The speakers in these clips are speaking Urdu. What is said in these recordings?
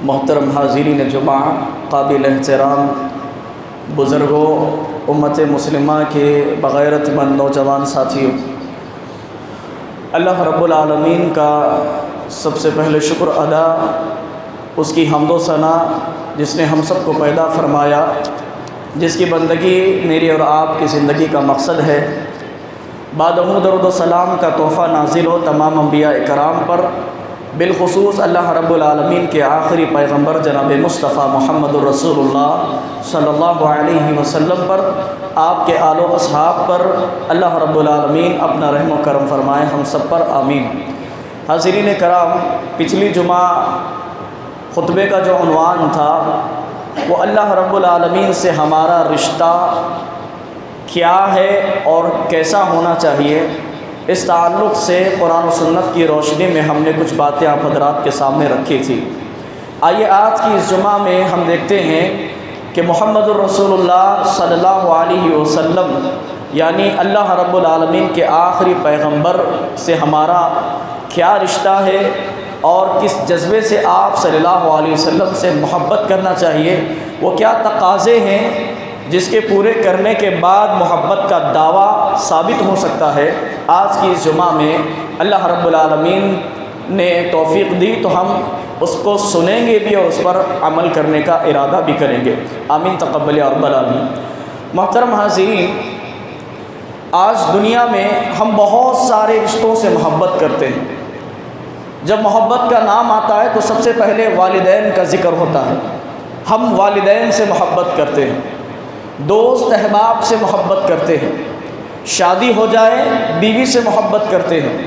محترم حاضرین جمعہ، قابل احترام بزرگوں، امت مسلمہ کے بغیرت مند نوجوان ساتھیوں، اللہ رب العالمین کا سب سے پہلے شکر ادا، اس کی حمد و ثنا جس نے ہم سب کو پیدا فرمایا، جس کی بندگی میری اور آپ کی زندگی کا مقصد ہے۔ بعد درود و سلام کا تحفہ نازل ہو تمام انبیاء کرام پر، بالخصوص اللہ رب العالمین کے آخری پیغمبر جناب مصطفیٰ محمد الرسول اللہ صلی اللہ علیہ وسلم پر، آپ کے آل و اصحاب پر اللہ رب العالمین اپنا رحم و کرم فرمائے ہم سب پر، آمین۔ حاضرین کرام، پچھلی جمعہ خطبے کا جو عنوان تھا وہ اللہ رب العالمین سے ہمارا رشتہ کیا ہے اور کیسا ہونا چاہیے، اس تعلق سے قرآن و سنت کی روشنی میں ہم نے کچھ باتیں آپ حضرات کے سامنے رکھی تھی۔ آئیے آج کی اس جمعہ میں ہم دیکھتے ہیں کہ محمد الرسول اللہ صلی اللہ علیہ وسلم یعنی اللہ رب العالمین کے آخری پیغمبر سے ہمارا کیا رشتہ ہے اور کس جذبے سے آپ صلی اللہ علیہ وسلم سے محبت کرنا چاہیے، وہ کیا تقاضے ہیں جس کے پورے کرنے کے بعد محبت کا دعویٰ ثابت ہو سکتا ہے۔ آج کی اس جمعہ میں اللہ رب العالمین نے توفیق دی تو ہم اس کو سنیں گے بھی اور اس پر عمل کرنے کا ارادہ بھی کریں گے، آمین تقبل یا رب العالمین۔ محترم حاضرین، آج دنیا میں ہم بہت سارے رشتوں سے محبت کرتے ہیں۔ جب محبت کا نام آتا ہے تو سب سے پہلے والدین کا ذکر ہوتا ہے۔ ہم والدین سے محبت کرتے ہیں، دوست احباب سے محبت کرتے ہیں، شادی ہو جائے بیوی سے محبت کرتے ہیں،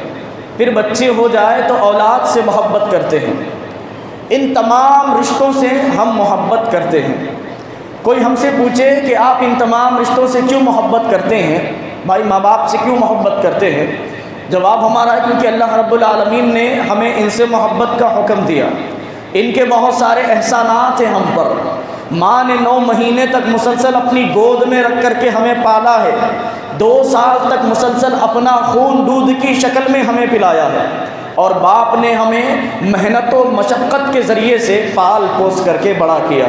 پھر بچے ہو جائے تو اولاد سے محبت کرتے ہیں۔ ان تمام رشتوں سے ہم محبت کرتے ہیں۔ کوئی ہم سے پوچھے کہ آپ ان تمام رشتوں سے کیوں محبت کرتے ہیں، بھائی ماں باپ سے کیوں محبت کرتے ہیں؟ جواب ہمارا ہے کیونکہ اللہ رب العالمین نے ہمیں ان سے محبت کا حکم دیا۔ ان کے بہت سارے احسانات ہیں ہم پر۔ ماں نے 9 مہینے تک مسلسل اپنی گود میں رکھ کر کے ہمیں پالا ہے، 2 سال تک مسلسل اپنا خون دودھ کی شکل میں ہمیں پلایا ہے، اور باپ نے ہمیں محنت و مشقت کے ذریعے سے پال پوس کر کے بڑا کیا۔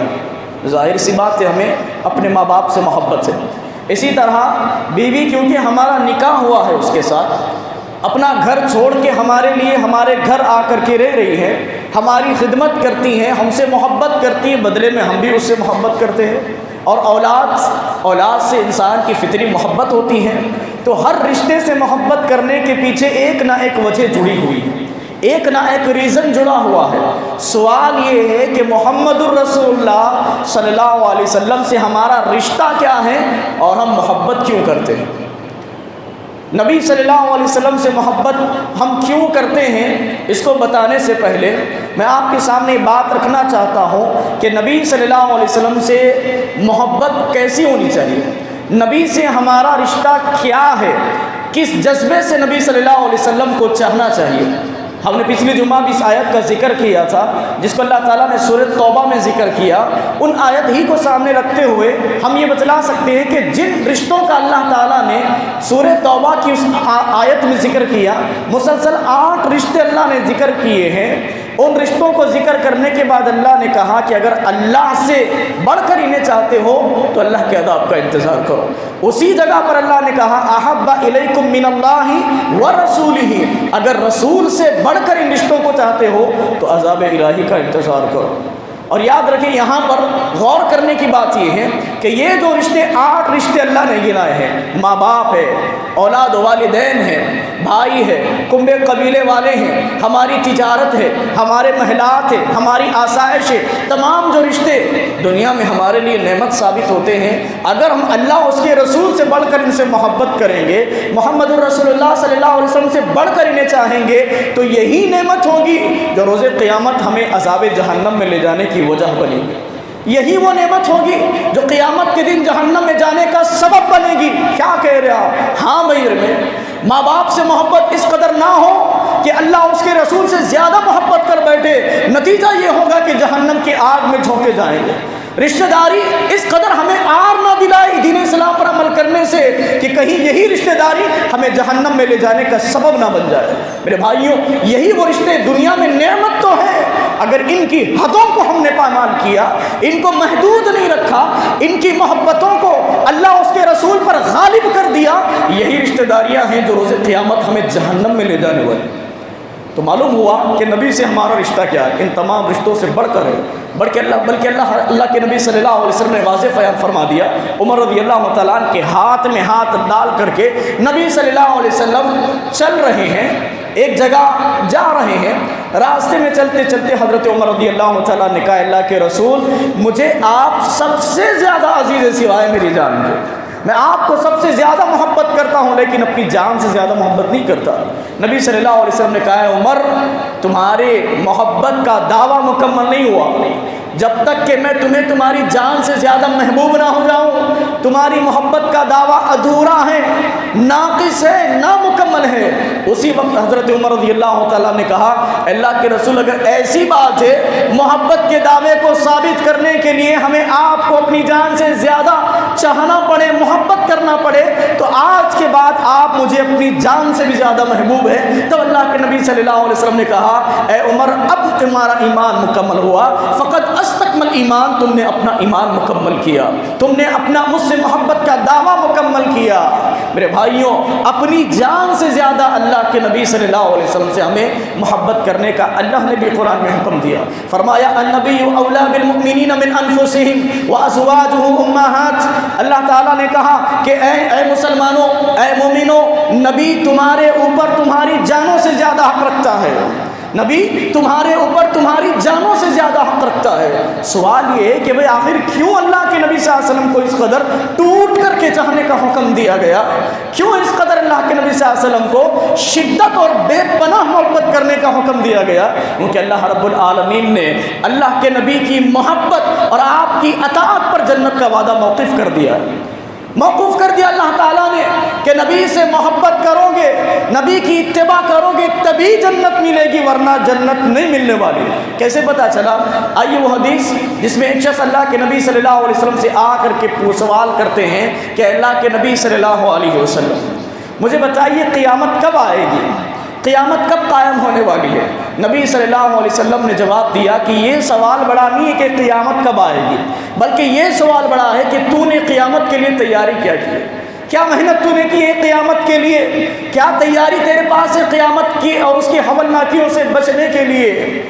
ظاہر سی بات ہے ہمیں اپنے ماں باپ سے محبت ہے۔ اسی طرح بیوی کیونکہ ہمارا نکاح ہوا ہے اس کے ساتھ، اپنا گھر چھوڑ کے ہمارے لیے ہمارے گھر آ کر کے رہ رہی ہے، ہماری خدمت کرتی ہیں، ہم سے محبت کرتی ہے، بدلے میں ہم بھی اس سے محبت کرتے ہیں۔ اور اولاد سے انسان کی فطری محبت ہوتی ہے۔ تو ہر رشتے سے محبت کرنے کے پیچھے ایک نہ ایک وجہ جڑی ہوئی ہے، ایک نہ ایک ریزن جڑا ہوا ہے۔ سوال یہ ہے کہ محمد الرسول اللہ صلی اللہ علیہ وسلم سے ہمارا رشتہ کیا ہے اور ہم محبت کیوں کرتے ہیں؟ نبی صلی اللہ علیہ وسلم سے محبت ہم کیوں کرتے ہیں، اس کو بتانے سے پہلے میں آپ کے سامنے بات رکھنا چاہتا ہوں کہ نبی صلی اللہ علیہ وسلم سے محبت کیسی ہونی چاہیے، نبی سے ہمارا رشتہ کیا ہے، کس جذبے سے نبی صلی اللہ علیہ وسلم کو چاہنا چاہیے۔ ہم نے پچھلی جمعہ بھی اس آیت کا ذکر کیا تھا جس کو اللہ تعالیٰ نے سورۃ توبہ میں ذکر کیا۔ ان آیت ہی کو سامنے رکھتے ہوئے ہم یہ بتلا سکتے ہیں کہ جن رشتوں کا اللہ تعالیٰ نے سورۃ توبہ کی اس آیت میں ذکر کیا، مسلسل 8 رشتے اللہ نے ذکر کیے ہیں۔ ان رشتوں کو ذکر کرنے کے بعد اللہ نے کہا کہ اگر اللہ سے بڑھ کر انہیں چاہتے ہو تو اللہ کے عذاب کا انتظار کرو۔ اسی جگہ پر اللہ نے کہا احب الیکم من اللہ ورسولہ، اگر رسول سے بڑھ کر ان رشتوں کو چاہتے ہو تو عذاب الہی کا انتظار کرو۔ اور یاد رکھیں یہاں پر غور کرنے کی بات یہ ہے کہ یہ جو رشتے 8 رشتے اللہ نے گنائے ہیں، ماں باپ ہے، اولاد و والدین ہیں، بھائی ہے، کنبے قبیلے والے ہیں، ہماری تجارت ہے، ہمارے محلات ہے، ہماری آسائش ہے، تمام جو رشتے دنیا میں ہمارے لیے نعمت ثابت ہوتے ہیں، اگر ہم اللہ اس کے رسول سے بڑھ کر ان سے محبت کریں گے، محمد الرسول اللہ صلی اللہ علیہ وسلم سے بڑھ کر انہیں چاہیں گے تو یہی نعمت ہوگی جو روز قیامت ہمیں عذاب جہنم میں لے جانے کی وجہ بنے گی۔ یہی وہ نعمت ہوگی جو قیامت کے دن جہنم میں جانے کا سبب بنے گی۔ کیا کہہ رہے آپ؟ ہاں بھائی، ماں باپ سے محبت اس قدر نہ ہو کہ اللہ اس کے رسول سے زیادہ محبت کر بیٹھے، نتیجہ یہ ہوگا کہ جہنم کی آگ میں جھونکے جائیں گے۔ رشتہ داری اس قدر ہمیں آر نہ دلائے دین اسلام پر عمل کرنے سے کہ کہیں یہی رشتہ داری ہمیں جہنم میں لے جانے کا سبب نہ بن جائے۔ میرے بھائیوں، یہی وہ رشتے دنیا میں نعمت تو ہے، اگر ان کی حدوں کو ہم نے پامال کیا، ان کو محدود نہیں رکھا، ان کی محبتوں کو اللہ اس کے رسول پر غالب کر دیا، یہی رشتہ داریاں ہیں جو روز قیامت ہمیں جہنم میں لے جانے والی۔ تو معلوم ہوا کہ نبی سے ہمارا رشتہ کیا ہے، ان تمام رشتوں سے بڑھ کر ہے، بلکہ اللہ کے نبی صلی اللہ علیہ وسلم نے واضح بیان فرما دیا۔ عمر رضی اللہ تعالیٰ عنہ کے ہاتھ میں ہاتھ ڈال کر کے نبی صلی اللہ علیہ وسلم چل رہے ہیں، ایک جگہ جا رہے ہیں، راستے میں چلتے چلتے حضرت عمر رضی اللہ تعالیٰ نے کہا اللہ کے رسول مجھے آپ سب سے زیادہ عزیز ہے سوائے میری جان کے، میں آپ کو سب سے زیادہ محبت کرتا ہوں لیکن اپنی جان سے زیادہ محبت نہیں کرتا۔ نبی صلی اللہ علیہ وسلم نے کہا ہے عمر تمہارے محبت کا دعویٰ مکمل نہیں ہوا جب تک کہ میں تمہیں تمہاری جان سے زیادہ محبوب نہ ہو جاؤں، تمہاری محبت کا دعویٰ ادھورا ہے، ناقص ہے، نامکمل ہے۔ اسی وقت حضرت عمر رضی اللہ تعالیٰ نے کہا اللہ کے رسول اگر ایسی بات ہے محبت کے دعوے کو ثابت کرنے کے لیے ہمیں آپ کو اپنی جان سے زیادہ چاہنا پڑے، محبت کرنا پڑے، تو آج کے بعد آپ مجھے اپنی جان سے بھی زیادہ محبوب ہے۔ تو اللہ کے نبی صلی اللہ علیہ وسلم نے کہا اے عمر اب تمہارا ایمان مکمل ہوا، فقط استکمل ایمان، تم نے اپنا ایمان مکمل کیا، تم نے اپنا مجھ سے محبت کا دعویٰ مکمل کیا۔ میرے بھائیوں اپنی جان سے زیادہ اللہ کے نبی صلی اللہ علیہ وسلم سے ہمیں محبت کرنے کا اللہ نے بھی قرآن میں حکم دیا، فرمایا النبی اولیٰ بالمؤمنین من انفسہم وازواجہ امہات۔ اللہ تعالیٰ نے کہا کہ اے مسلمانوں، اے مومنوں، نبی تمہارے اوپر تمہاری جانوں سے زیادہ حق رکھتا ہے، نبی تمہارے اوپر تمہاری جانوں سے زیادہ حق رکھتا ہے۔ سوال یہ ہے کہ بھئی آخر کیوں اللہ کے نبی صلی اللہ علیہ وسلم کو اس قدر ٹوٹ کر کے چاہنے کا حکم دیا گیا؟ کیوں اس قدر اللہ کے نبی صلی اللہ علیہ وسلم کو شدت اور بے پناہ محبت کرنے کا حکم دیا گیا؟ کیونکہ اللہ رب العالمین نے اللہ کے نبی کی محبت اور آپ کی اطاعت پر جنت کا وعدہ موقف کر دیا، موقوف کر دیا اللہ تعالیٰ نے کہ نبی سے محبت کرو گے، نبی کی اتباع کرو گے تبھی جنت ملے گی ورنہ جنت نہیں ملنے والی۔ کیسے پتا چلا؟ آئیے وہ حدیث جس میں ایک شخص اللہ کے نبی صلی اللہ علیہ وسلم سے آ کر کے سوال کرتے ہیں کہ اللہ کے نبی صلی اللہ علیہ وسلم مجھے بتائیے قیامت کب آئے گی، قیامت کب قائم ہونے والی ہے؟ نبی صلی اللہ علیہ وسلم نے جواب دیا کہ یہ سوال بڑا نہیں ہے کہ قیامت کب آئے گی، بلکہ یہ سوال بڑا ہے کہ تو نے قیامت کے لیے تیاری کیا کی ہے، کیا محنت تو نے کی ہے قیامت کے لیے، کیا تیاری تیرے پاس ہے قیامت کی اور اس کی ہولناکیوں سے بچنے کے لیے؟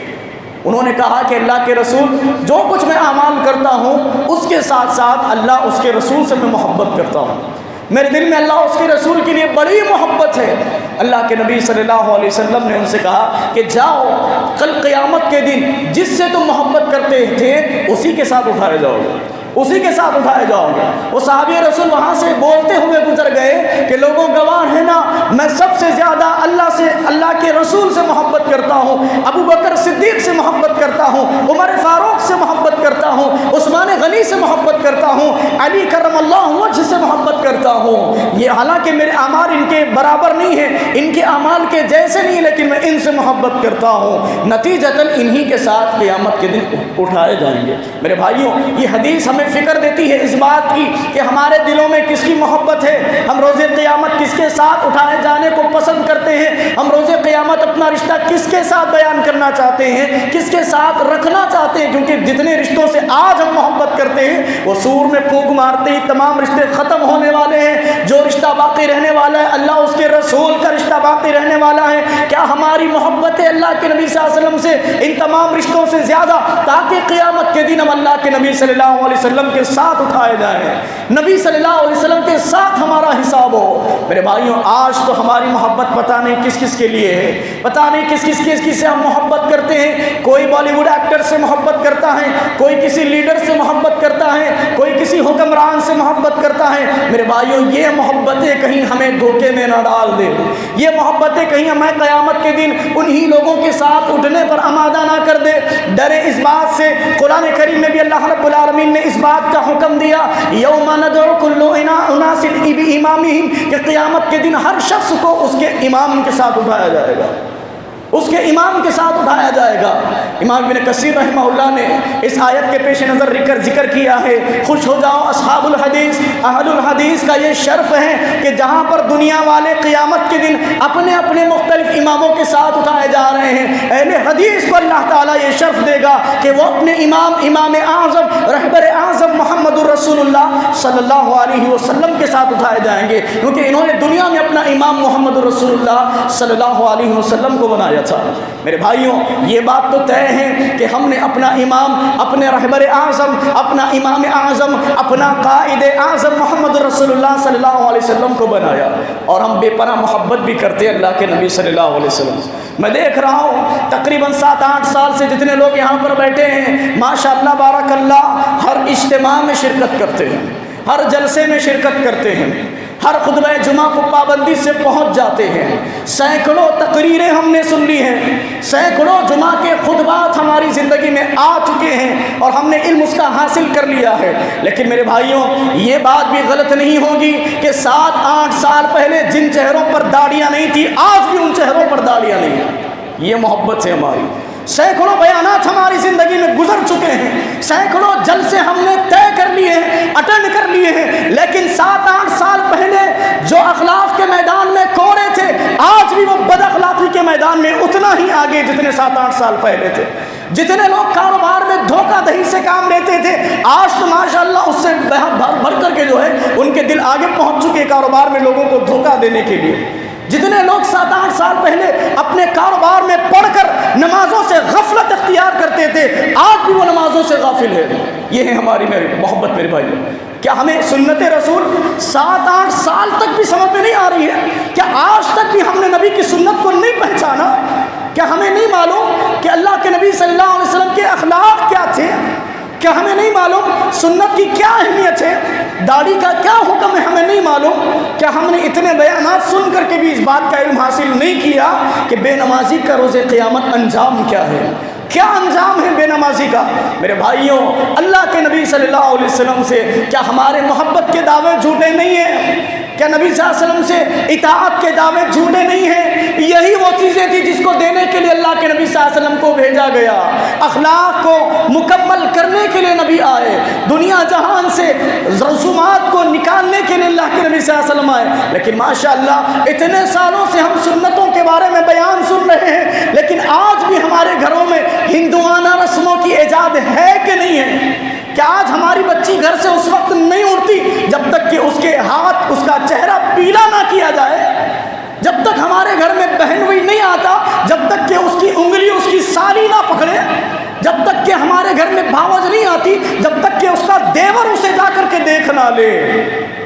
انہوں نے کہا کہ اللہ کے رسول جو کچھ میں اعمال کرتا ہوں اس کے ساتھ ساتھ اللہ اس کے رسول سے میں محبت کرتا ہوں، میرے دل میں اللہ اس کے رسول کے لیے بڑی محبت ہے۔ اللہ کے نبی صلی اللہ علیہ وسلم نے ان سے کہا کہ جاؤ کل قیامت کے دن جس سے تم محبت کرتے تھے اسی کے ساتھ اٹھائے جاؤ گے، اسی کے ساتھ اٹھائے جاؤ گے۔ وہ صحابی رسول وہاں سے بولتے ہوئے گزر گئے کہ لوگوں گواہ ہے نا میں سب سے زیادہ اللہ کے رسول سے محبت کرتا ہوں، ابو بکر صدیق سے محبت کرتا ہوں، عمر فاروق سے محبت کرتا ہوں، عثمان غنی سے محبت کرتا ہوں، علی کرم اللہ وجہ سے محبت کرتا ہوں۔ یہ حالانکہ میرے اعمال ان کے برابر نہیں ہیں، ان کے اعمال کے جیسے نہیں، لیکن میں ان سے محبت کرتا ہوں، نتیجتاً انہی کے ساتھ قیامت کے دن اٹھائے جائیں گے۔ میرے بھائیوں یہ حدیث ہمیں فکر دیتی ہے اس بات کی کہ ہمارے دلوں میں کس کی محبت ہے، ہم روز قیامت کس کے ساتھ اٹھائے جانے کو پسند کرتے ہیں، ہم روز قیامت اپنا رشتہ کس کے ساتھ بیان کرنا چاہتے ہیں، کس کے ساتھ رکھنا چاہتے ہیں، کیونکہ جتنے رشتوں سے آج ہم محبت کرتے ہیں وہ سور میں پھونک مارتے ہی تمام رشتے ختم ہونے والے ہیں۔ جو رشتہ باقی رہنے والا ہے اللہ اس کے رسول کا رشتہ باقی رہنے والا ہے۔ کیا ہماری محبت ہے اللہ کے نبی صلی اللہ علیہ وسلم سے ان تمام رشتوں سے زیادہ، تاکہ قیامت کے دن ہم اللہ کے نبی صلی اللہ علیہ وسلم کے ساتھ اٹھائے جائیں، نبی صلی اللہ علیہ وسلم کے ساتھ ہمارا حساب ہو۔ میرے بھائیوں آج تو ہماری محبت پتہ نہیں کس کس کے لیے ہے، پتہ نہیں کس کس سے ہم محبت کرتے ہیں۔ کوئی بالی ووڈ ایکٹر سے محبت کرتا ہے، کوئی کسی لیڈر سے محبت کرتا ہے، کوئی کسی حکمران سے محبت کرتا ہے۔ میرے بھائیوں یہ محبتیں کہیں ہمیں دھوکے میں نہ ڈال دے، یہ محبتیں کہیں ہمیں قیامت کے دن انہی لوگوں کے ساتھ اٹھنے پر آمادہ نہ کر دے۔ ڈرے اس بات سے، قرآن کریم میں بھی اللہ رب العالمین نے اس بات کا حکم دیا یوم ندعو کل اناس بامامہم کہ قیامت کے دن ہر شخص کو اس کے امام کے ساتھ اٹھایا جائے گا۔ اس کے امام کے ساتھ اٹھایا جائے گا۔ امام ابن کثیر رحمہ اللہ نے اس آیت کے پیش نظر ذکر کیا ہے، خوش ہو جاؤ اصحاب الحدیث، اہل الحدیث کا یہ شرف ہے کہ جہاں پر دنیا والے قیامت کے دن اپنے اپنے مختلف اماموں کے ساتھ اٹھائے جا رہے ہیں، اہل حدیث کو اللہ تعالیٰ یہ شرف دے گا کہ وہ اپنے امام اعظم رہبر اعظم محمد الرسول اللہ صلی اللہ علیہ وسلم کے ساتھ اٹھائے جائیں گے، کیونکہ انہوں نے دنیا میں اپنا امام محمد الرسول اللہ صلی اللہ علیہ وسلم کو بنایا تھا۔ میرے بھائیوں، یہ بات تو طے ہے کہ ہم نے اپنا امام، اپنے رہبر اعظم، اپنا امام اعظم، اپنا قائد اعظم محمد رسول اللہ صلی اللہ علیہ وسلم کو بنایا، اور ہم بے پناہ محبت بھی کرتے ہیں اللہ کے نبی صلی اللہ علیہ وسلم۔ میں دیکھ رہا ہوں تقریباً 7-8 سال سے جتنے لوگ یہاں پر بیٹھے ہیں، ماشاءاللہ بارک اللہ، ہر اجتماع میں شرکت کرتے ہیں، ہر جلسے میں شرکت کرتے ہیں، ہر خطبہ جمعہ کو پابندی سے پہنچ جاتے ہیں، سینکڑوں تقریریں ہم نے سن لی ہیں، سینکڑوں جمعہ کے خطبات ہماری زندگی میں آ چکے ہیں اور ہم نے علم اس کا حاصل کر لیا ہے۔ لیکن میرے بھائیوں، یہ بات بھی غلط نہیں ہوگی کہ 7-8 سال پہلے جن چہروں پر داڑیاں نہیں تھی، آج بھی ان چہروں پر داڑیاں نہیں ہیں۔ یہ محبت ہے ہماری۔ سینکڑوں بیانات ہماری زندگی میں گزر چکے ہیں، سینکڑوں جلسے ہم نے طے کر لیے ہیں، اٹینڈ کر لیے ہیں، لیکن 7-8 سال پہلے جو اخلاق کے میدان میں کوڑے تھے، آج بھی وہ بد اخلاقی کے میدان میں اتنا ہی آگے جتنے 7-8 سال پہلے تھے۔ جتنے لوگ کاروبار میں دھوکہ دہی سے کام لیتے تھے، آج تو ماشاءاللہ اس سے بڑھ کر کے جو ہے ان کے دل آگے پہنچ چکے کاروبار میں لوگوں کو دھوکہ دینے کے لیے۔ جتنے لوگ 7-8 سال پہلے اپنے کاروبار میں پڑھ کر نمازوں سے غفلت اختیار کرتے تھے، آج بھی وہ نمازوں سے غافل ہے۔ یہ ہے ہماری محبت میرے بھائی۔ کیا ہمیں سنت رسول 7-8 سال تک بھی سمجھ میں نہیں آ رہی ہے؟ کیا آج تک بھی ہم نے نبی کی سنت کو نہیں پہچانا؟ کیا ہمیں نہیں معلوم کہ اللہ کے نبی صلی اللہ علیہ وسلم کے اخلاق کیا تھے؟ کیا ہمیں نہیں معلوم سنت کی کیا اہمیت ہے؟ داڑھی کا کیا حکم ہے ہمیں نہیں معلوم؟ کیا ہم نے اتنے بیانات سن کر کے بھی اس بات کا علم حاصل نہیں کیا کہ بے نمازی کا روز قیامت انجام کیا ہے؟ کیا انجام ہے بے نمازی کا؟ میرے بھائیوں، اللہ کے نبی صلی اللہ علیہ وسلم سے کیا ہمارے محبت کے دعوے جھوٹے نہیں ہیں؟ کیا نبی صلی اللہ علیہ وسلم سے اطاعت کے دعوے جھوٹے نہیں ہیں؟ یہی وہ چیزیں تھی جس کو دینے کے لیے اللہ کے نبی صلی اللہ علیہ وسلم کو بھیجا گیا۔ اخلاق کو مکمل کرنے کے لیے نبی آئے، دنیا جہان سے رسومات کو نکالنے کے لیے اللہ کے نبی صلی اللہ علیہ وسلم آئے۔ لیکن ماشاءاللہ اتنے سالوں سے ہم سنتوں کے بارے میں بیان سن رہے ہیں، لیکن آج بھی ہمارے گھروں میں ہندوانہ رسموں کی ایجاد ہے کہ نہیں ہے؟ کیا آج ہماری بچی گھر سے اس وقت نہیں اٹھتی جب تک کہ اس کے ہاتھ، اس کا چہرہ پیلا نہ کیا جائے؟ جب تک ہمارے گھر میں بہنوئی نہیں آتا، جب تک کہ اس کی انگلی اس کی سالی نہ پکڑے، جب تک کہ ہمارے گھر میں بھاوج نہیں آتی، جب تک کہ اس کا دیور اسے جا کر کے دیکھ نہ لے،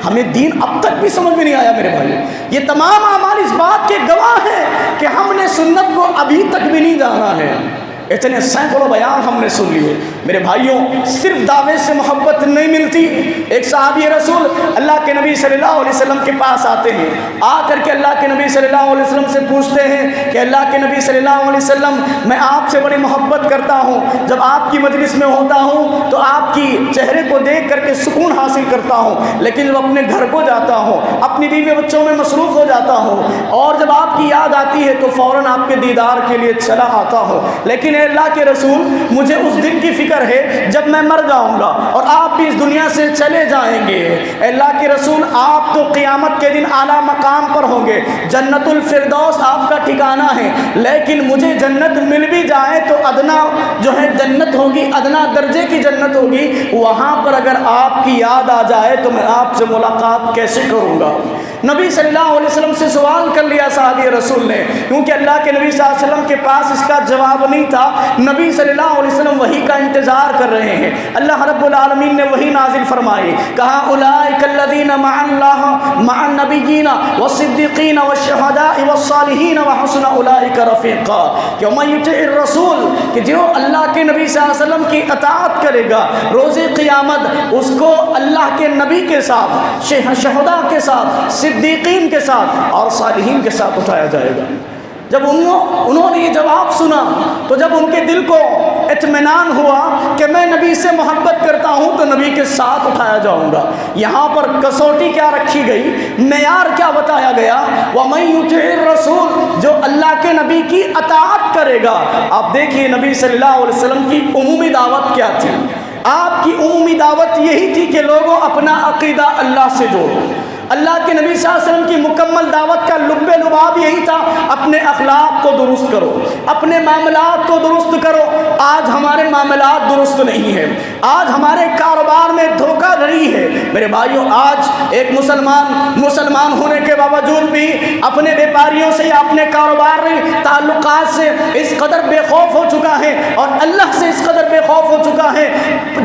ہمیں دین اب تک بھی سمجھ میں نہیں آیا میرے بھائی۔ یہ تمام اعمال اس بات کے گواہ ہیں کہ ہم نے سنت کو ابھی تک بھی نہیں جانا ہے۔ اتنے سینکڑوں بیان ہم نے سن لیے میرے بھائیوں۔ صرف دعوے سے محبت نہیں ملتی۔ ایک صحابی رسول اللہ کے نبی صلی اللہ علیہ وسلم کے پاس آتے ہیں، آ کر کے اللہ کے نبی صلی اللہ علیہ وسلم سے پوچھتے ہیں کہ اللہ کے نبی صلی اللہ علیہ وسلم، میں آپ سے بڑی محبت کرتا ہوں، جب آپ کی مجلس میں ہوتا ہوں تو آپ کی چہرے کو دیکھ کر کے سکون حاصل کرتا ہوں، لیکن جب اپنے گھر کو جاتا ہوں، اپنی بیوی بچوں میں مصروف ہو جاتا ہوں، اور جب آپ کی یاد آتی ہے تو فوراً آپ کے دیدار کے لیے چلا آتا ہوں، لیکن اللہ کے رسول مجھے اس دن کی فکر ہے جب میں مر جاؤں گا اور آپ بھی اس دنیا سے چلے جائیں گے۔ اللہ کے رسول، آپ تو قیامت کے دن اعلیٰ مقام پر ہوں گے، جنت الفردوس آپ کا ٹھکانہ ہے، لیکن مجھے جنت مل بھی جائے تو ادنا جو ہے جنت ہوگی، ادنا درجے کی جنت ہوگی، وہاں پر اگر آپ کی یاد آ جائے تو میں آپ سے ملاقات کیسے کروں گا؟ نبی صلی اللہ علیہ وسلم سے سوال کر لیا صحابی رسول نے، کیونکہ اللہ کے نبی صلی اللہ علیہ وسلم کے پاس اس کا جواب نہیں تھا۔ نبی صلی اللہ علیہ وسلم وحی کا انتظار کر رہے ہیں۔ اللہ رب العالمین نے وحی نازل فرمائی، کہا اولئک الذین مع اللہ مع النبیین والصدیقین والشہداء والصالحین وحسن اولئک رفیقا، کہ من یطع الرسول، کہ جو اللہ کے نبی صلی اللہ علیہ وسلم کی اطاعت کرے گا، روز قیامت اس کو اللہ کے نبی کے ساتھ، شہداء کے ساتھ، صدیقین کے ساتھ اور صالحین کے ساتھ اٹھایا جائے گا۔ جب انہوں نے یہ جواب سنا تو جب ان کے دل کو اطمینان ہوا کہ میں نبی سے محبت کرتا ہوں تو نبی کے ساتھ اٹھایا جاؤں گا۔ یہاں پر کسوٹی کیا رکھی گئی، معیار کیا بتایا گیا، وَمَن يُطِعِ الرَّسُولَ، جو اللہ کے نبی کی اطاعت کرے گا۔ آپ دیکھیے نبی صلی اللہ علیہ وسلم کی عمومی دعوت کیا تھی؟ آپ کی عمومی دعوت یہی تھی کہ لوگوں اپنا عقیدہ اللہ سے جوڑو۔ اللہ کے نبی صلی اللہ علیہ وسلم کی مکمل دعوت کا لب لباب یہی تھا، اپنے اخلاق کو درست کرو، اپنے معاملات کو درست کرو۔ آج ہمارے معاملات درست نہیں ہیں، آج ہمارے کاروبار میں دھوکہ دھڑی ہے۔ میرے بھائیوں، آج ایک مسلمان ہونے کے باوجود بھی اپنے بیپاریوں سے یا اپنے کاروباری تعلقات سے اس قدر بے خوف ہو چکا ہے اور اللہ سے اس قدر بے خوف ہو چکا ہے،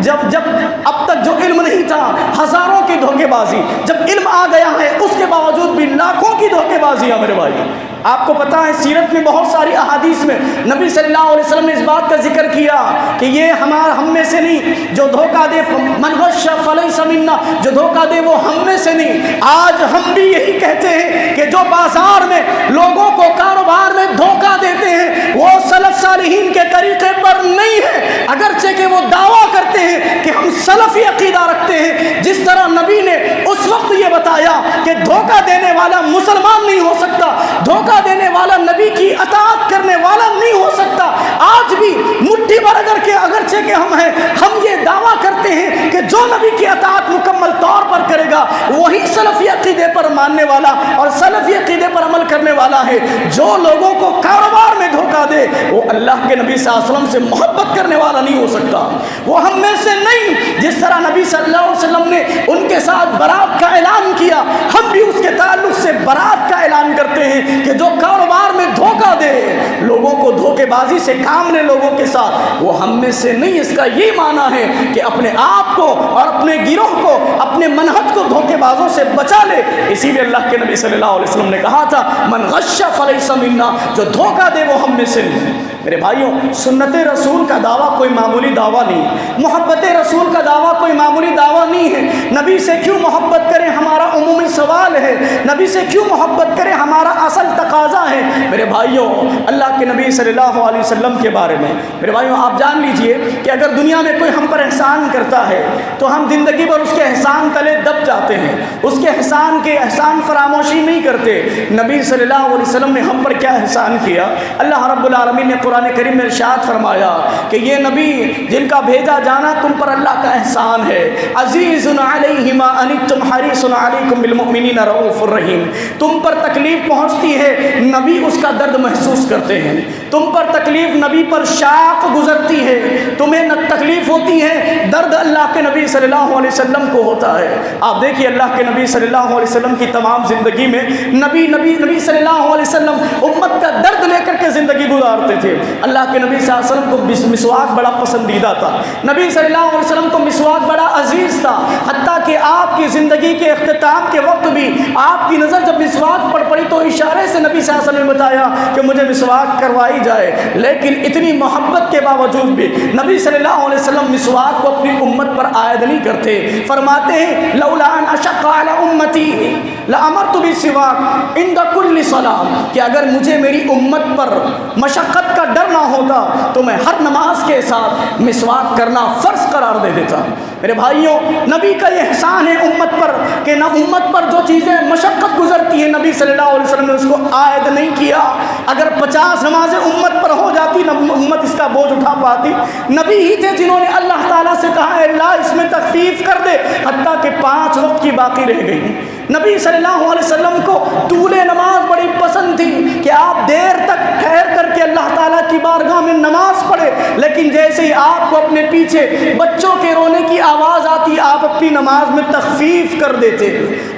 جب اب تک جو علم نہیں تھا ہزاروں کی دھوکے بازی، جب علم آ گیا ہے اس کے باوجود بھی لاکھوں کی دھوکے بازیاں۔ میرے بھائی، آپ کو پتہ ہے سیرت میں بہت ساری احادیث میں نبی صلی اللہ علیہ وسلم نے اس بات کا ذکر کیا کہ یہ ہم میں سے نہیں، جو دھوکہ دے من غش فلیس منا، جو دھوکہ دے وہ ہم میں سے نہیں۔ آج ہم بھی یہی کہتے ہیں کہ جو بازار میں لوگوں کو کاروبار میں دھوکہ دیتے ہیں وہ سلف صالحین کے طریقے پر نہیں ہے، اگرچہ کہ وہ دعویٰ کرتے ہیں کہ ہم سلفی عقیدہ رکھتے ہیں۔ جس طرح نبی نے اس وقت یہ بتایا کہ دھوکہ دینے والا مسلمان نہیں ہو سکتا، دھوکہ دینے والا نبی کی اطاعت کرنے والا نہیں ہو سکتا، آج بھی مٹھی بھر اگرچہ کہ ہم یہ دعویٰ کرتے ہیں کہ جو نبی کی اطاعت مکمل طور پر کرے گا وہی سلفی عقیدے پر ماننے والا اور سلفی عقیدے پر عمل کرنے والا ہے۔ جو لوگوں کو کاروبار میں دھوکہ دے وہ اللہ کے نبی صلی اللہ علیہ وسلم سے محبت کرنے والا نہیں ہو سکتا، وہ ہم میں سے نہیں۔ جس طرح نبی صلی اللہ علیہ وسلم نے ان کے ساتھ برات کا اعلان کیا، ہم بھی اس کے تعلق سے برات کا اعلان کرتے ہیں کہ جو کاروبار میں دھوکہ دے، لوگوں کو دھوکے بازی سے کام لے لوگوں کے ساتھ، وہ ہم میں سے نہیں۔ اس کا یہ معنی ہے کہ اپنے آپ کو اور اپنے گروہ کو، اپنے منہج کو دھوکے بازوں سے بچا لے۔ اسی لیے اللہ کے نبی صلی اللہ علیہ وسلم نے کہا تھا من غش فلیس منا، جو دھوکہ دے وہ ہم میں سے نہیں۔ میرے بھائیوں، سنت رسول کا دعویٰ کوئی معمولی دعویٰ نہیں، محبت رسول کا دعویٰ کوئی معمولی دعویٰ نہیں ہے۔ نبی سے کیوں محبت کریں ہمارا عمومی سوال ہے، نبی سے کیوں محبت کریں ہمارا اصل تقاضا ہے۔ میرے بھائیوں، اللہ کے نبی صلی اللہ علیہ وسلم کے بارے میں میرے بھائیوں آپ جان لیجئے کہ اگر دنیا میں کوئی ہم پر احسان کرتا ہے تو ہم زندگی بھر اس کے احسان تلے دب جاتے ہیں، اس کے احسان فراموشی نہیں کرتے۔ نبی صلی اللہ علیہ وسلم نے ہم پر کیا احسان کیا؟ اللہ رب العالمین نے قرآن کریم میں ارشاد فرمایا کہ یہ نبی جن کا بھیجا جانا تم پر اللہ کا احسان ہے، عزیز علیہ ما عنتم حریص علیکم بالمؤمنین رؤوف الرحیم۔ تم پر تکلیف پہنچتی ہے، نبی اس کا درد محسوس کرتے ہیں۔ تم پر تکلیف، نبی پر شاق گزرتی ہے، تمہیں تکلیف ہوتی ہے، درد اللہ کے نبی صلی اللہ علیہ وسلم کو ہوتا ہے۔ آپ دیکھیے اللہ کے نبی صلی اللہ علیہ وسلم کی تمام زندگی میں نبی صلی اللہ علیہ وسلم امت کا درد لے کر کے زندگی گزارتے تھے۔ اللہ کے نبی صلی اللہ علیہ وسلم کو مسواک بڑا پسندیدہ تھا، نبی صلی اللہ علیہ وسلم کو مسواک بڑا عزیز تھا، حتیٰ کہ آپ کی زندگی کے اختتام کے وقت بھی آپ کی نظر جب مسواک پر پڑی تو اشارے سے نبی صلی اللہ علیہ وسلم نے بتایا کہ مجھے مسواک کروائی جائے۔ لیکن اتنی محبت کے باوجود بھی نبی صلی اللہ علیہ وسلم مسواک کو اپنی امت پر عائد نہیں کرتے۔ فرماتے ہیں لولا ان اشق علی امتی لامرت بالسواک عند کل صلاۃ، کہ اگر مجھے میری امت پر مشقت کا ڈر نہ ہوتا تو میں ہر نماز کے ساتھ مسواک کرنا فرض قرار دے دیتا۔ میرے بھائیوں، نبی کا یہ احسان ہے امت پر کہ نہ امت پر جو چیزیں مشقت گزرتی ہیں نبی صلی اللہ علیہ وسلم نے اس کو عائد نہیں کیا۔ اگر 50 نمازیں امت پر ہو جاتی نہ امت اس کا بوجھ اٹھا پاتی۔ نبی ہی تھے جنہوں نے اللہ تعالیٰ سے کہا اے اللہ اس میں تخفیف کر دے، حتیٰ کہ 5 وقت کی باقی رہ گئی۔ نبی صلی اللہ علیہ وسلم کو طول نماز بڑی پسند تھی کہ آپ دیر تک ٹھہر کر کے اللہ تعالیٰ کی بارگاہ میں نماز پڑھے، لیکن جیسے ہی آپ کو اپنے پیچھے بچوں کے رونے کی آواز آتی آپ اپنی نماز میں تخفیف کر دیتے۔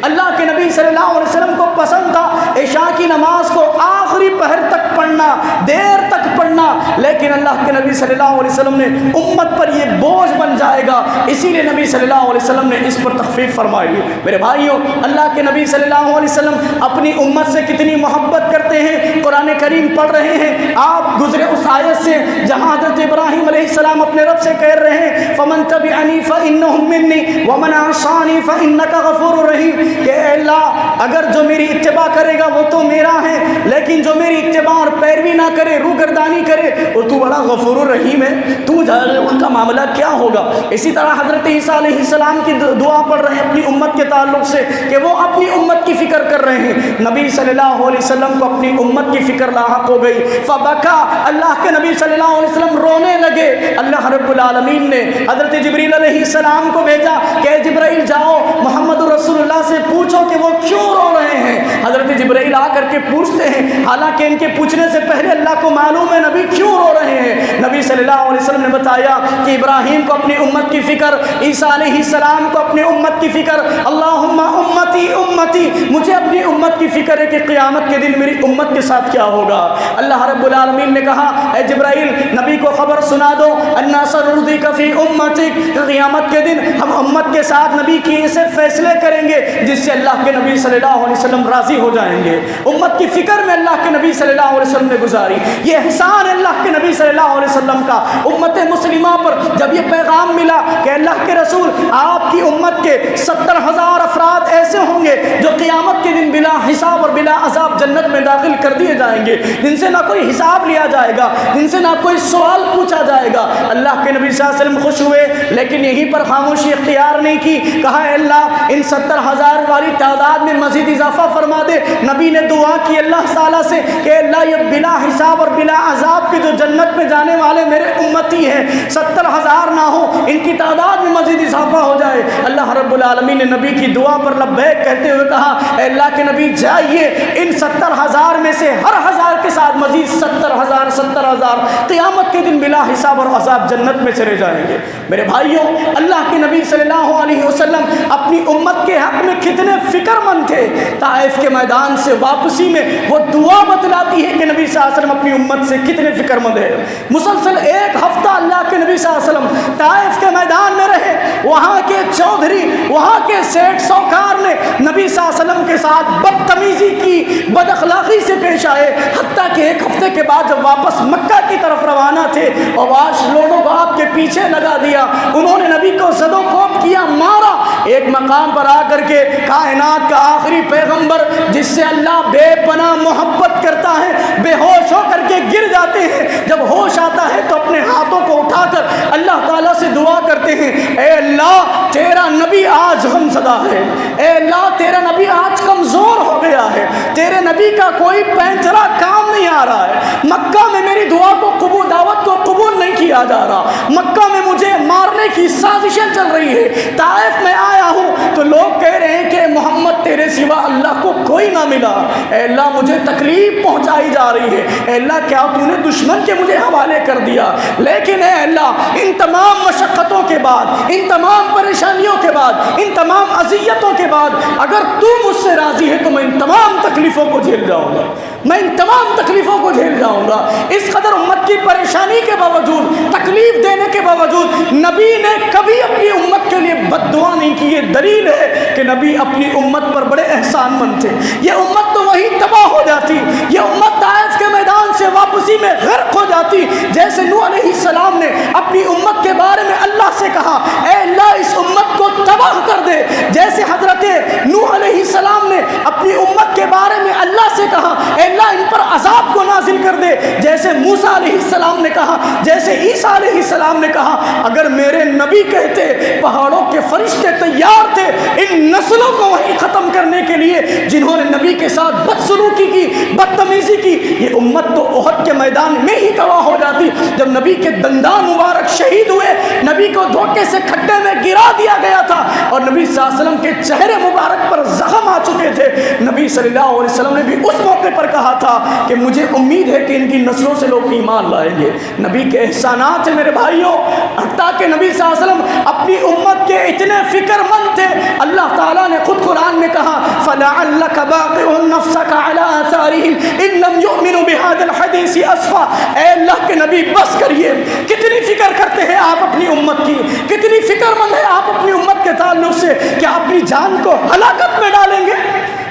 اللہ کے نبی صلی اللہ علیہ وسلم کو پسند تھا عشاء کی نماز کو آخری پہر تک پڑھنا، دیر تک پڑھنا۔ پڑھنا، لیکن اللہ کے نبی صلی اللہ علیہ وسلم نے امت پر یہ بوجھ بن جائے گا، اسی لیے نبی صلی اللہ علیہ وسلم نے اس پر تخفیف فرمائی۔ میرے بھائیوں، اللہ کے نبی صلی اللہ علیہ وسلم اپنی امت سے کتنی محبت کرتے ہیں۔ قرآن کریم پڑھ رہے ہیں، آپ گزرے اس آیت سے جہاں حضرت ابراہیم علیہ السلام اپنے رب سے کہہ رہے ہیں فمن تبعنی فانہم منی ومن عصانی فانک غفور رحیم، کہ اے اللہ اگر جو میری اتباع کرے گا وہ تو میرا ہے، لیکن جو میری اتباع اور پیروی نہ کرے، روگردانی کرے، اور تو بڑا غفور الرحیم ہے، تو جانے ان کا معاملہ کیا ہوگا۔ اسی طرح حضرت عیسیٰ علیہ السلام کی دعا پڑھ رہے ہیں اپنی امت کے تعلق سے کہ وہ اپنی امت کی فکر کر رہے ہیں۔ نبی صلی اللہ علیہ وسلم کو اپنی امت کی فکر لاحق ہو گئی، فبکا، اللہ کے نبی صلی اللہ علیہ وسلم رونے لگے۔ اللہ رب العالمین نے حضرت جبریل علیہ السلام کو بھیجا کہ جبرائیل جاؤ محمد رسول اللہ سے پوچھو کہ وہ کیوں رو رہے ہیں۔ حضرت جبرائیل آ کر کے پوچھتے ہیں، حالانکہ ان کے پوچھنے سے پہلے اللہ کو معلوم ہے نبی کیوں رو رہے ہیں۔ نبی صلی اللہ علیہ وسلم نے بتایا کہ ابراہیم کو اپنی امت کی فکر، عیسیٰ علیہ السلام کو اپنی امت کی فکر، اللہم امتی امتی، مجھے اپنی امت کی فکر ہے کہ قیامت کے دن میری امت کے ساتھ کیا ہوگا۔ اللہ رب العالمین نے کہا اے جبرائیل نبی کو خبر سنا دو انا سنرضیک فی امتک، قیامت کے دن ہم امت کے ساتھ نبی کی ایسے فیصلے کریں گے جس سے اللہ کے نبی صلی اللہ علیہ وسلم راضی ہو جائیں گے۔ امت کی فکر میں اللہ کے نبی صلی اللہ علیہ وسلم نے گزاری، یہ احسان ہے اللہ کے نبی صلی اللہ علیہ وسلم کا امت مسلمہ پر۔ جب یہ پیغام ملا کہ اللہ کے رسول آپ کی امت کے 70,000 افراد ایسے ہوں گے جو قیامت کے دن بلا حساب اور بلا عذاب جنت میں داخل کر دیے جائیں گے، جن سے نہ کوئی حساب لیا جائے گا، جن سے نہ کوئی سوال پوچھا جائے گا، اللہ کے نبی صلی اللہ علیہ وسلم خوش ہوئے، لیکن یہیں پر خاموشی اختیار نہیں کی۔ کہا اے اللہ ان 70,000 والی تعداد میں مزید اضافہ فرما دے۔ نبی نے دعا کی اللہ تعالیٰ سے کہ اللہ یہ بلا حساب اور بلا عذاب کے جو جنت میں جانے والے میرے امتی ہیں 70,000 نہ ہو، ان کی تعداد میں مزید اضافہ ہو جائے۔ اللہ رب العالمین نے نبی کی دعا پر لبیک کہتے ہوئے کہا اے اللہ کے نبی جائیے ان 70,000 میں سے ہر 1000 کے ساتھ مزید 70,000 قیامت کے دن بلا حساب اور عذاب جنت میں چلے جائیں گے۔ میرے بھائیوں، اللہ کے نبی صلی اللہ علیہ وسلم اپنی امت کے حق میں کتنے فکر مند تھے۔ طائف کے میدان سے واپسی میں وہ دعا بتلاتی ہے کہ نبی صلی اللہ علیہ وسلم اپنی امت سے کتنے فکر مند ہے۔ مسلسل 1 ہفتہ اللہ کے نبی صلی اللہ علیہ وسلم طائف کے میدان میں رہے، وہاں کے چودھری، وہاں کے سیٹ سوکار نے نبی صلی اللہ علیہ وسلم کے ساتھ بدتمیزی کی، بد اخلاقی سے پیش آئے، حتیٰ کہ 1 ہفتے کے بعد جب واپس مکہ کی طرف روانہ تھے اور واش لوگوں کو آپ کے پیچھے لگا دیا، انہوں نے نبی کو زد و کوب کیا، مارا۔ ایک مقام پر آ کر کے کائنات کا آخری پیغمبر جس سے اللہ بے پناہ محبت کرتا ہے بے ہوش ہو کر کے گر جاتے ہیں، جب ہوش آتا ہے تو اپنے ہاتھوں کو اٹھا کر اللہ تعالیٰ سے دعا کرتے ہیں اے اللہ تیرا نبی آج غم زدہ ہے، اے اللہ تیرا نبی آج کمزور ہو گیا ہے، تیرے نبی کا کوئی پینچرا کام نہیں آ رہا ہے، مکہ میں میری دعا کو قبول، دعوت کو قبول نہیں کیا جا رہا، مکہ میں مجھے مارنے کی سازشیں چل رہی ہے، طائف میں آیا ہوں تو لوگ کہہ رہے ہیں کہ محمد تیرے سوا اللہ کو کوئی نہ ملا، اے اللہ مجھے تکلیف پہنچائی جا رہی ہے، اے اللہ کیا تو نے دشمن کے مجھے حوالے کر دیا، لیکن اے اللہ ان تمام مشقتوں کے بعد، ان تمام پریشانیوں کے بعد، ان تمام اذیتوں کے بعد اگر تو مجھ سے راضی ہے تو میں ان تمام تکلیفوں کو جھیل جاؤں گا، میں ان تمام تکلیفوں کو جھیل جاؤں گا۔ اس قدر امت کی پریشانی کے باوجود، تکلیف دینے کے باوجود نبی نے کبھی اپنی امت کے لیے بد دعا نہیں کی۔ یہ دلیل ہے کہ نبی اپنی امت پر بڑے احسان مند تھے۔ یہ امت تو وہی تباہ ہو جاتی، یہ امت طائف کے میدان سے واپسی میں غرق ہو جاتی جیسے نوح علیہ السلام نے اپنی امت کے بارے میں اللہ سے کہا اے اللہ اس امت کو تباہ کر دے، جیسے حضرت نوح علیہ السلام نے اپنی امت کے بارے میں اللہ سے کہا اے اللہ ان پر عذاب کو نازل کر دے، جیسے موسیٰ علیہ السلام نے کہا، جیسے عیسیٰ علیہ السلام نے کہا اگر میرے نبی کہتے پہاڑوں کے فرشتے تیار تھے ان نسلوں کو وہی ختم کرنے کے لیے جنہوں نے نبی کے ساتھ بدسلوکی کی، بدتمیزی کی، یہ امت تو احد کے میدان میں ہی گواہ ہو جاتی جب نبی کے دندان مبارک شہید ہوئے، نبی کو دھوکے سے کھڈے میں گرا دیا گیا تھا اور نبی صلی اللہ علیہ وسلم کے چہرے مبارک پر زخم آ چکے تھے۔ نبی صلی اللہ علیہ وسلم نے بھی اس موقع پر کہا تھا کہ مجھے امید ہے کہ ان کی نسلوں سے لوگ ایمان لائیں گے۔ نبی کے احسانات ہیں میرے بھائیوں، حتیٰ اللہ کے نبی صلی اللہ علیہ وسلم اپنی امت کے اتنے فکر مند تھے، اللہ تعالیٰ نے خود قرآن میں کہا فَلَعَلَّكَ بَاقِعٌ نَفْسَكَ عَلَىٰ آثَارِهِمْ إِن لَّمْ يُؤْمِنُوا بِهَٰذَا الْحَدِيثِ أَسْفًا۔ اے اللہ کے نبی بس کریے، کتنی فکر کرتے ہیں آپ اپنی امت کی، کتنی فکر مند ہے آپ اپنی امت کے تعلق سے، کیا اپنی جان کو ہلاکت میں ڈالیں گے؟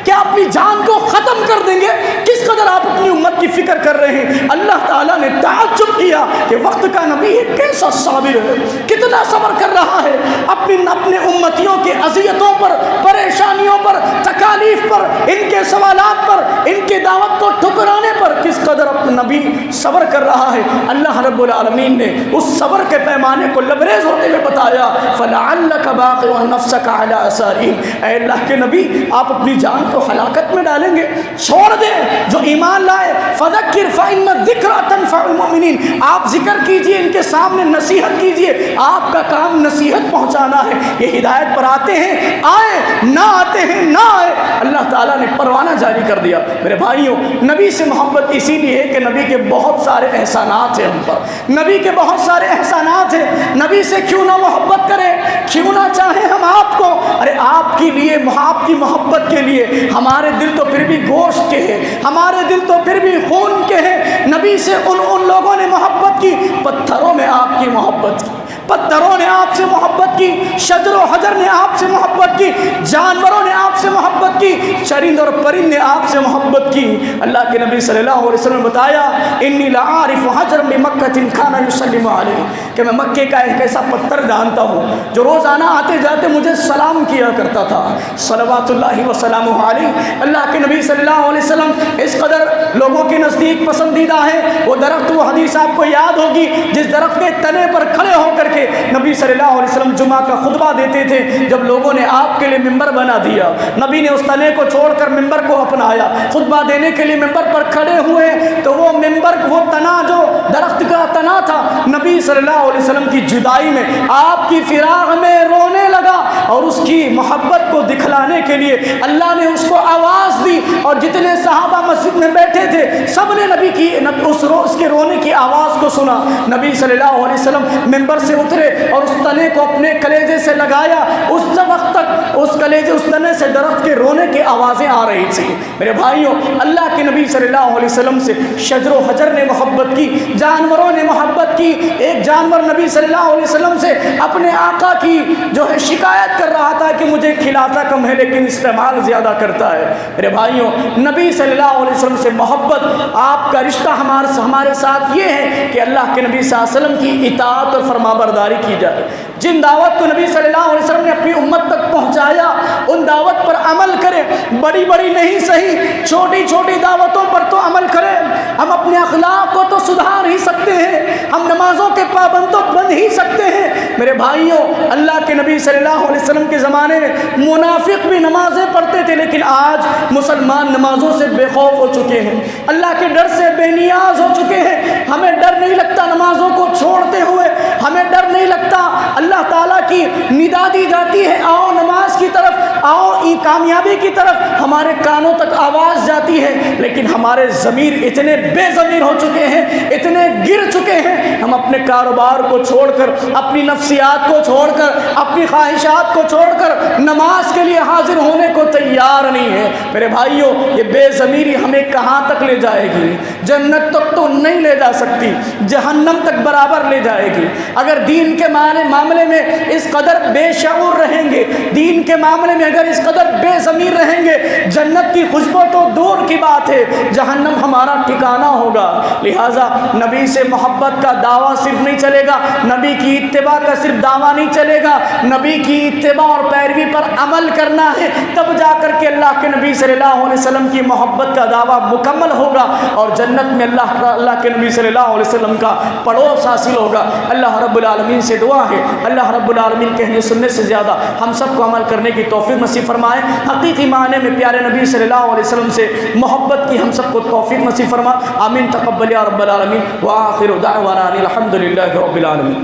کیا اپنی جان کو ختم کر دیں گے؟ کس قدر آپ اپنی امت کی فکر کر رہے ہیں؟ اللہ تعالیٰ نے تعجب کیا کہ وقت کا نبی ہے کیسا صابر ہے، کتنا صبر کر رہا ہے اپنے امتیوں کی اذیتوں پر، پریشانیوں پر، تکالیف پر، ان کے سوالات پر، ان کی دعوت کو ٹھکرانے پر کس قدر اپنا نبی صبر کر رہا ہے۔ اللہ رب العالمین نے اس صبر کے پیمانے کو لبریز ہوتے ہوئے بتایا فَلَعَلَّكَ بَاقِعٌ نَفْسَكَ عَلَىٰ آثَارِهِمْ۔ اے اللہ کے نبی آپ اپنی جان کو ہلاکت میں ڈالیں گے؟ چھوڑ دیں، جو ایمان لائے فَذَكِّرْ فَإِنَّ الذِّكْرَىٰ تَنفَعُ الْمُؤْمِنِينَ۔ آپ ذکر کیجئے، ان کے سامنے نصیحت کیجئے، آپ کا کام نصیحت پہنچانا ہے۔ یہ ہدایت پر آتے ہیں آئے، نہ آتے ہیں نہ آئے۔ اللہ تعالیٰ نے پروانہ جاری کر دیا۔ میرے بھائیوں، نبی سے محبت اسی لیے ہے کہ نبی کے بہت سارے احسانات ہیں ہم پر، نبی کے بہت سارے احسانات ہیں۔ نبی سے کیوں نہ محبت کریں، کیوں نہ چاہیں ہم آپ کو؟ ارے آپ کے لیے، آپ کی محبت کے لیے ہمارے دل تو پھر بھی گوشت کے ہیں، ہمارے دل تو پھر بھی خون کے ہیں۔ نبی سے ان لوگوں نے محبت کی، پتھروں میں آپ کی محبت کی، پتھروں نے آپ سے محبت کی، شجر و حجر نے آپ سے محبت کی، جانوروں نے آپ سے محبت کی، چرند اور پرند نے آپ سے محبت کی۔ اللہ کے نبی صلی اللہ علیہ وسلم نے بتایا انی لعارف حجر بمکۃ کان یسلم علیہ، کہ میں مکے کا ایک ایسا پتھر جانتا ہوں جو روزانہ آتے جاتے مجھے سلام کیا کرتا تھا، صلوات اللہ وسلامہ علیہ۔ اللہ کے نبی صلی اللہ علیہ وسلم اس قدر لوگوں کے نزدیک پسندیدہ ہے۔ وہ درخت، وہ حدیث آپ کو یاد ہوگی جس درخت کے تنے پر کھڑے ہو کر کے نبی صلی اللہ علیہ وسلم جمعہ کا خطبہ دیتے تھے۔ جب لوگوں نے آپ کے لیے ممبر بنا دیا، نبی نے اس تنے کو چھوڑ کر ممبر کو اپنایا، خطبہ دینے کے لیے ممبر پر کھڑے ہوئے تو وہ ممبر، وہ تنا جو درخت کا تنا تھا، نبی صلی اللہ علیہ وسلم کی جدائی میں، آپ کی فراق میں رونے لگا، اور اس کی محبت کو دکھلانے کے لیے اللہ نے اس کو آواز دی، اور جتنے صحابہ مسجد میں بیٹھے تھے سب نے نبی کی اس کے رونے کی آواز کو سنا۔ نبی صلی اللہ علیہ وسلم ممبر سے اترے اور اس تنے کو اپنے کلیجے سے لگایا، اس وقت تک اس کلیجے، اس تنے سے درخت کے رونے کی آوازیں آ رہی تھی۔ میرے بھائیوں، اللہ کے نبی صلی اللہ علیہ وسلم سے شجر و حجر نے محبت کی، جانوروں نے محبت کی۔ ایک جانور نبی صلی اللہ علیہ وسلم سے اپنے آقا کی جو ہے شکایت کر رہا تھا کہ مجھے کھلاتا کم ہے لیکن استعمال زیادہ کرتا ہے۔ میرے بھائیوں، نبی صلی اللہ علیہ وسلم سے محبت، آپ کا رشتہ ہمارے ساتھ یہ ہے کہ اللہ کے نبی صلی اللہ علیہ وسلم کی اطاعت اور فرمانبرداری کی جائے۔ جن دعوت کو نبی صلی اللہ علیہ وسلم نے اپنی امت تک پہنچایا ان دعوت پر عمل کریں، بڑی بڑی نہیں صحیح، چھوٹی چھوٹی دعوتوں پر تو عمل کریں۔ ہم اپنے اخلاق کو تو سدھار ہی سکتے ہیں، ہم نمازوں کے پابند تو بن ہی سکتے ہیں۔ میرے بھائیوں، اللہ کے نبی صلی اللہ علیہ وسلم کے زمانے میں منافق بھی نمازیں پڑھتے تھے، لیکن آج مسلمان نمازوں سے بے خوف ہو چکے ہیں، اللہ کے ڈر سے بے نیاز ہو چکے ہیں۔ ہمیں ڈر نہیں لگتا نمازوں کو چھوڑتے ہوئے، ہمیں ڈر نہیں لگتا۔ اللہ تعالیٰ کی ندا دی جاتی ہے آؤ نماز کی طرف، آؤ کامیابی کی طرف، ہمارے کانوں تک آواز جاتی ہے، لیکن ہمارے ضمیر اتنے بے ضمیر ہو چکے ہیں، اتنے گر چکے ہیں، ہم اپنے کاروبار کو چھوڑ کر، اپنی نفسیات کو چھوڑ کر، اپنی خواہشات کو چھوڑ کر نماز کے لیے حاضر ہونے کو تیار نہیں ہے۔ میرے بھائیوں، یہ بے ضمیری ہمیں کہاں تک لے جائے گی؟ جنت تک تو نہیں لے جا سکتی، جہنم تک برابر لے جائے گی۔ اگر دین کے معاملے میں اس قدر بے شعور رہیں گے، دین کے معاملے میں اگر اس قدر بے ضمیر رہیں گے، جنت کی خوشبو تو دور کی بات ہے، جہنم ہمارا ٹھکانہ ہوگا۔ لہٰذا نبی سے محبت کا دعویٰ صرف نہیں چلے گا، نبی کی اتباع کا صرف دعویٰ نہیں چلے گا، نبی کی اتباع اور پیروی پر عمل کرنا ہے، تب جا کر کے اللہ کے نبی صلی اللہ علیہ وسلم کی محبت کا دعویٰ مکمل ہوگا، اور جنت میں اللہ کے نبی صلی اللہ علیہ وسلم کا پڑوس حاصل ہوگا۔ اللہ رب العالمین سے دعا ہے، اللہ رب العالمین کہنے سننے سے زیادہ ہم سب کو عمل کرنے کی توفیق نصیب فرمائے، حقیقی معنی میں پیارے نبی صلی اللہ علیہ وسلم سے محبت کی ہم سب کو توفیق نصیب فرما۔ آمین، تقبل یا رب العالمین، وآخر دعوانا الحمد للہ رب العالمین۔